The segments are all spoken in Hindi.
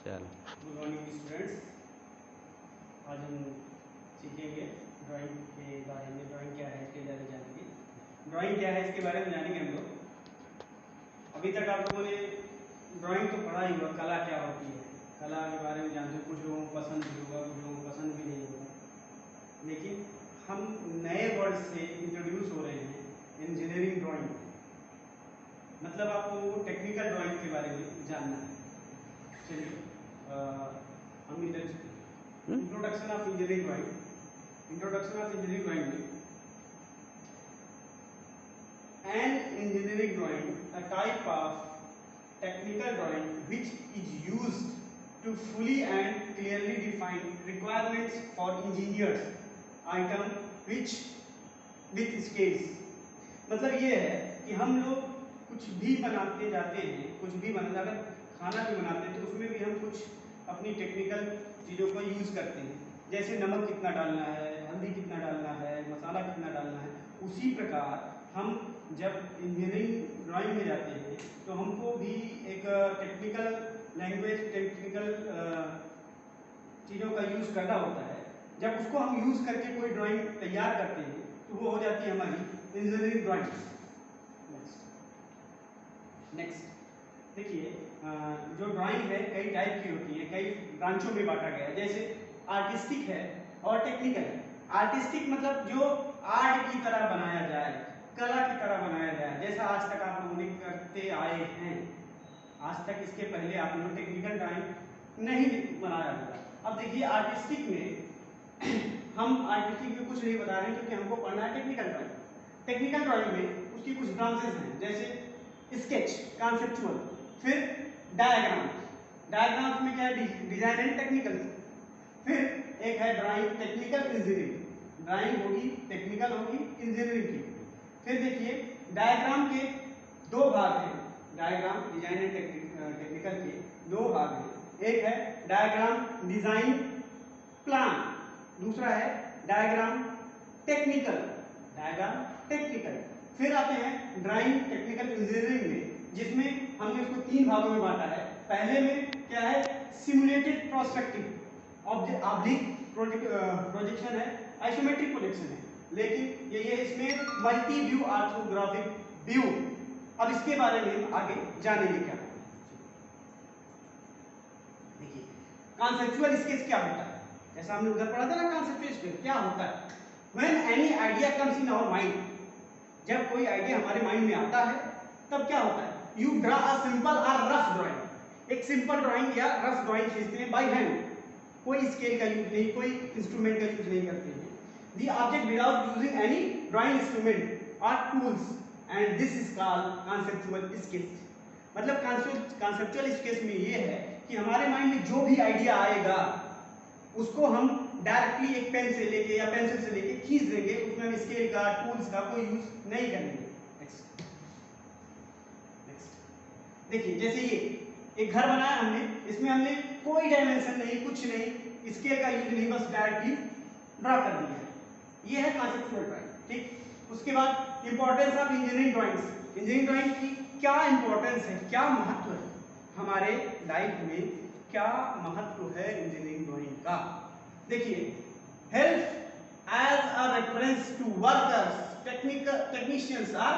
चल गुड मॉर्निंग स्टूडेंट्स। आज हम सीखेंगे ड्राइंग के बारे में। ड्राइंग क्या है इसके बारे में जानेंगे। ड्राइंग क्या है इसके बारे में जानेंगे हम लोग। अभी तक आप लोगों ने ड्राइंग तो पढ़ा ही होगा, कला क्या होती है, कला के बारे में जानते हो। कुछ लोगों को पसंद भी होगा, कुछ लोगों को पसंद भी नहीं होगा, लेकिन हम नए वर्ड से इंट्रोड्यूस हो रहे हैं, इंजीनियरिंग ड्राइंग। मतलब आपको टेक्निकल ड्राइंग के बारे में जानना है। चलिए हम introduction of engineering drawing. Introduction of engineering drawing में an engineering drawing, a type of technical drawing which is used to fully and clearly define requirements for engineers item which with scales। मतलब ये है कि हम लोग कुछ भी बनाते जाते हैं, कुछ भी बना, अगर खाना भी बनाते हैं तो उसमें भी हम कुछ अपनी टेक्निकल चीज़ों का यूज़ करते हैं। जैसे नमक कितना डालना है, हल्दी कितना डालना है, मसाला कितना डालना है। उसी प्रकार हम जब इंजीनियरिंग ड्राइंग में जाते हैं तो हमको भी एक टेक्निकल लैंग्वेज, टेक्निकल चीज़ों का यूज़ करना होता है। जब उसको हम यूज़ करके कोई ड्राइंग तैयार करते हैं तो वो हो जाती है हमारी इंजीनियरिंग ड्राइंग। नेक्स्ट देखिए, जो ड्राइंग है कई टाइप की होती है, कई ब्रांचों में बांटा गया है। जैसे आर्टिस्टिक है और टेक्निकल है। आर्टिस्टिक मतलब जो आर्ट की तरह बनाया जाए, कला की तरह बनाया जाए, जैसा आज तक आप लोगों ने करते आए हैं। आज तक इसके पहले आप लोगों ने टेक्निकल ड्राइंग नहीं बनाया होगा। अब देखिए आर्टिस्टिक में हम आर्टिस्टिक में कुछ नहीं बता रहे हैं क्योंकि हमको पढ़ना है टेक्निकल ड्राइंग। टेक्निकल ड्राइंग में उसकी कुछ ब्रांचेस हैं, जैसे स्केच, कॉन्सेप्चुअल, फिर डायग्राम। डायग्राम में क्या है, डिजाइन एंड टेक्निकल। फिर एक है ड्राइंग टेक्निकल इंजीनियरिंग। ड्राइंग होगी टेक्निकल, होगी इंजीनियरिंग की। फिर देखिए डायग्राम के दो भाग हैं। डायग्राम डिजाइन एंड टेक्निकल के दो भाग हैं। एक है डायग्राम डिजाइन प्लान, दूसरा है डायग्राम टेक्निकल। Diagram technical. फिर आते हैं ड्राइंग टेक्निकल इंजीनियरिंग में, जिसमें हमने उसको तीन भागों में बांटा है। पहले में क्या है, सिमुलेटेड प्रोस्पेक्टिव, ऑब्लिक प्रोजेक्शन है, आइसोमेट्रिक प्रोजेक्शन है। लेकिन ये इसमें मल्टी व्यू ऑर्थोग्राफिक व्यू। अब इसके बारे में हम आगे जानेंगे क्या। देखिए कॉन्सेप्चुअल स्केच क्या होता है, जैसा हमने उधर पढ़ा था ना, कॉन्सेप्चुअल स्केच क्या होता है। When any idea comes in our mind, जब कोई आइडिया हमारे माइंड में आता है तब क्या होता है, यू ड्रा अ सिंपल और रफ ड्राइंग। एक सिंपल ड्राइंग या रफ ड्राइंग खींचते हैं बाय हैंड, कोई स्केल का यूज नहीं, कोई इंस्ट्रूमेंट का यूज नहीं करते हैं। The object without using any drawing instrument और tools, and this is called conceptual sketch. मतलब कॉन्सेप्चुअल स्केच में ये है कि हमारे माइंड में जो भी आइडिया आएगा उसको हम डायरेक्टली एक पेन से लेके या पेंसिल से लेके खींच देंगे। उसमें हम स्केल का, टूल्स का कोई यूज नहीं करेंगे। नेक्स्ट देखिए, जैसे ये एक घर बनाया हमने, इसमें हमने कोई डायमेंशन नहीं, कुछ नहीं, स्केल का यूज नहीं, बस डायरेक्टली ड्रा कर दिया है। ये है कॉन्सेप्चुअल ड्राइंग। ठीक, उसके बाद importance of engineering drawings. Engineering drawing की क्या इंपॉर्टेंस है, क्या महत्व है हमारे लाइफ में, क्या महत्व है इंजीनियरिंग ड्राइंग का। देखिए, help as a reference to workers, technicians और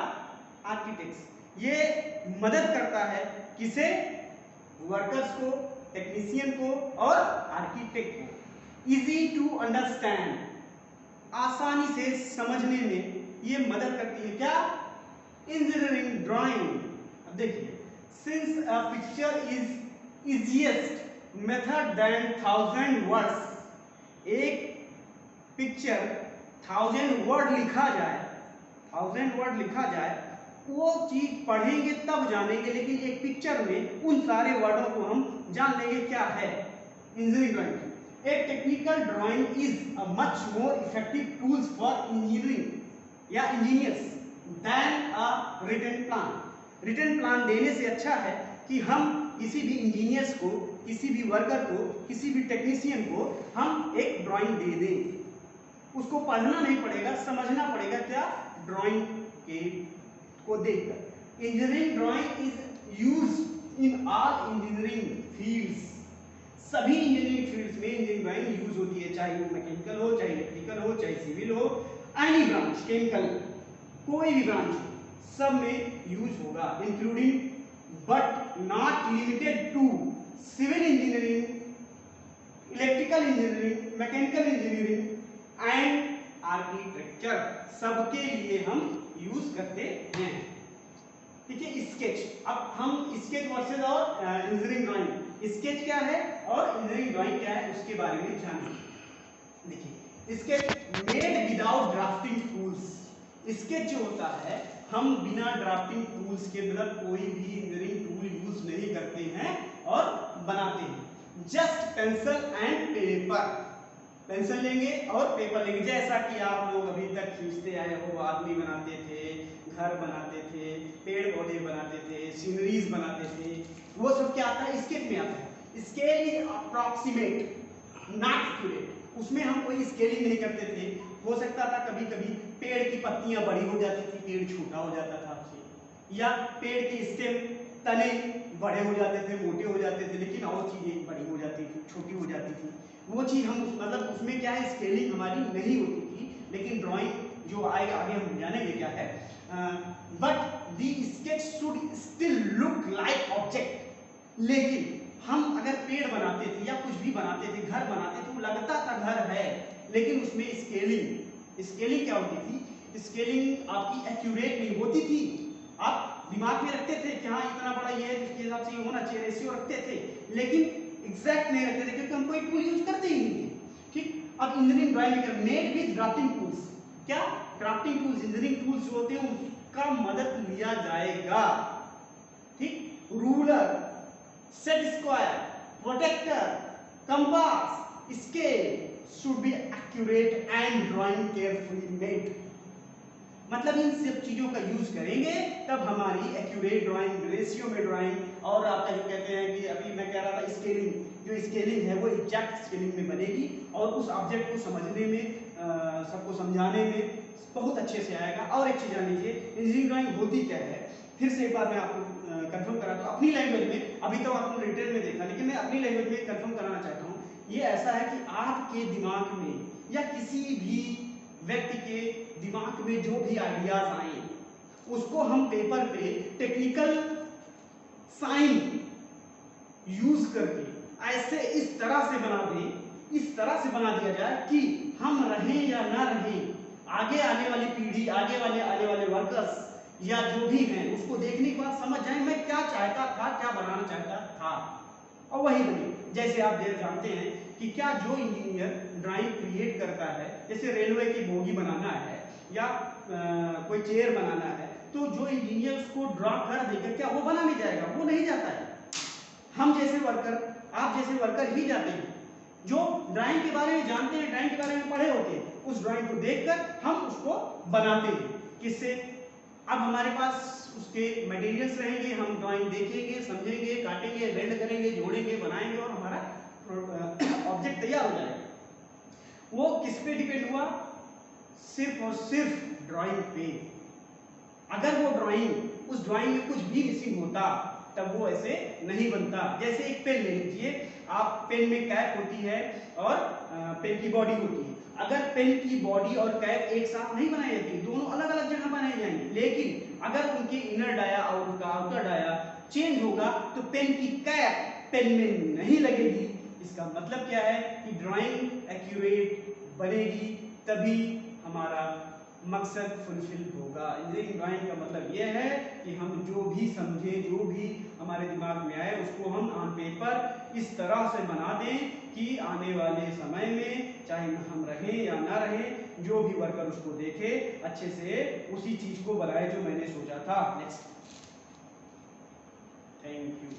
आर्किटेक्ट्स। ये मदद करता है किसे, वर्कर्स को, टेक्नीशियन को और आर्किटेक्ट को। इजी टू अंडरस्टैंड, आसानी से समझने में ये मदद करती है क्या, इंजीनियरिंग ड्राइंग। अब देखिए, since a picture is easiest method then 1000 words. एक पिक्चर 1000 वर्ड लिखा जाए, 1000 वर्ड लिखा जाए, वो चीज पढ़ेंगे तब जानेंगे, लेकिन एक पिक्चर में उन सारे वर्डों को हम जान लेंगे क्या है इंजीनियरिंग ड्राइंग। एक technical drawing is a much more effective tools for engineering या engineers than a written plan. Written plan देने से अच्छा है कि हम किसी भी इंजीनियर्स को, किसी भी वर्कर को, किसी भी टेक्नीशियन को हम एक ड्राइंग दे दें। उसको पढ़ना नहीं पड़ेगा, समझना पड़ेगा क्या, ड्राइंग के को देखकर। Engineering drawing is used in all engineering fields. सभी इंजीनियरिंग फील्ड्स में इंजीनियरिंग ड्राइंग यूज होती है, चाहे वो मैकेनिकल हो, चाहे इलेक्ट्रिकल हो, चाहे सिविल हो, एनी ब्रांच, केमिकल, कोई भी ब्रांच सब में यूज होगा, including but not limited to civil engineering, electrical engineering, mechanical engineering and architecture, सबके लिए हम यूज करते हैं। ठीक है, स्केच। अब हम स्केच वर्सेस और इंजीनियरिंग ड्राइंग, स्केच क्या है और इंजीनियरिंग ड्राइंग क्या है उसके बारे में जानें। देखिए, sketch made without drafting tools, sketch जो होता है हम बिना ड्राफ्टिंग टूल्स के, मतलब कोई भी इंजीनियरिंग टूल यूज नहीं करते हैं और बनाते हैं। Just pencil and paper, pencil लेंगे और पेपर लेंगे, जैसा कि आप लोग अभी तक खींचते आए हो, आदमी बनाते थे, घर बनाते थे, पेड़ पौधे बनाते थे, सीनरीज बनाते थे, वो सब क्या आता है, स्केच में आता है। Scale is approximate not accurate, उसमें हम कोई स्केलिंग नहीं करते थे। हो सकता था कभी कभी पेड़ की पत्तियां बड़ी हो जाती थी, पेड़ छोटा हो जाता था आपसे, या पेड़ के स्टेम, तने बड़े हो जाते थे, मोटे हो जाते थे, लेकिन और चीजें बड़ी हो जाती थी, छोटी हो जाती थी। वो चीज हम मतलब उसमें क्या है, स्केलिंग हमारी नहीं होती थी। लेकिन ड्राइंग जो आएगा आगे हम जानेंगे क्या है, but the sketch should still look like object. लेकिन हम अगर पेड़ बनाते थे या कुछ भी बनाते थे, घर बनाते थे, वो लगता था घर है, लेकिन उसमें स्केलिंग क्या होती थी, स्केलिंग आपकी एक्यूरेट नहीं होती थी। आप दिमाग में रखते थे कि हाँ इतना बड़ा ये है, इसके हिसाब से ये होना चाहिए, रेशियो रखते थे, लेकिन एग्जैक्ट नहीं रखते थे क्योंकि हम कोई टूल यूज करते ही नहीं थे। ठीक, अब engineering drawing made with drafting tools, क्या ड्राफ्टिंग टूल्स, इंजीनियरिंग टूल्स जो होते हैं उसका मदद लिया जाएगा। ठीक, ruler, set square, protractor, compass, scale should be accurate and drawing carefully made। मतलब इन सब चीजों का यूज करेंगे तब हमारी एक्यूरेट ड्राइंग, रेशियो में ड्राइंग, और आपका जो कहते हैं कि अभी मैं कह रहा था स्केलिंग, जो स्केलिंग है वो एग्जैक्ट स्केलिंग में बनेगी और उस ऑब्जेक्ट को समझने में, सबको समझाने में बहुत अच्छे से आएगा। और एक चीज जान लीजिए, इंजीनियरिंग ड्राइंग होती क्या है, फिर से एक बार मैं आपको कंफर्म करा दूं अपनी लैंग्वेज में। अभी तो आपने रिटेल में देखा, लेकिन मैं अपनी लैंग्वेज में कंफर्म कराना चाहता हूँ। ये ऐसा है कि आपके दिमाग में या किसी भी व्यक्ति के दिमाग में जो भी आइडियाज आए उसको हम पेपर पे टेक्निकल साइन यूज करके ऐसे इस तरह से बना दें, इस तरह से बना दिया जाए कि हम रहें या ना रहें, आगे आने वाली पीढ़ी, आगे आने वाले वर्कर्स या जो भी हैं उसको देखने के बाद समझ जाए मैं क्या चाहता था, क्या बनाना चाहता था, और वही बने। जैसे आप जानते हैं कि क्या जो इंजीनियर ड्राइंग क्रिएट करता है, जैसे रेलवे की बोगी बनाना है या कोई चेयर बनाना है, तो जो इंजीनियर उसको ड्रा कर देगा क्या वो बना नहीं जाएगा? वो नहीं जाता है। हम जैसे वर्कर, आप जैसे वर्कर ही जाते हैं जो ड्राइंग के बारे में जानते हैं, ड्राइंग के बारे में पढ़े होते हैं, उस ड्राइंग को देखकर हम उसको बनाते हैं। किससे? अब हमारे पास उसके मटेरियल्स रहेंगे, हम ड्राइंग देखेंगे, समझेंगे, काटेंगे, बेंड करेंगे, जोड़ेंगे, बनाएंगे और हमारा ऑब्जेक्ट तैयार हो जाएगा। वो किस पे डिपेंड हुआ? सिर्फ और सिर्फ ड्राइंग पे। अगर वो ड्राइंग, उस ड्राइंग में कुछ भी मिसिंग होता तब वो ऐसे नहीं बनता। जैसे एक पेन ले लीजिए आप, पेन में कैप होती है और पेन की बॉडी होती है। अगर पेन की बॉडी और कैप एक साथ नहीं बनाई जाती, दोनों अलग अलग जगह बनाए जाएंगे, लेकिन अगर उनके इनर डाया और उनका आउटर डाया चेंज होगा तो पेन की कैप पेन में नहीं लगेगी। इसका मतलब क्या है कि ड्राइंग एक्यूरेट बनेगी तभी हमारा मकसद फुलफिल होगा। इंजीनियरिंग ड्राइंग का मतलब यह है कि हम जो भी समझे, जो भी हमारे दिमाग में आए, उसको हम ऑन पेपर इस तरह से बना दें कि आने वाले समय में चाहे हम रहें या ना रहें, जो भी वर्कर उसको देखे अच्छे से उसी चीज को बनाए जो मैंने सोचा था। Next, thank you.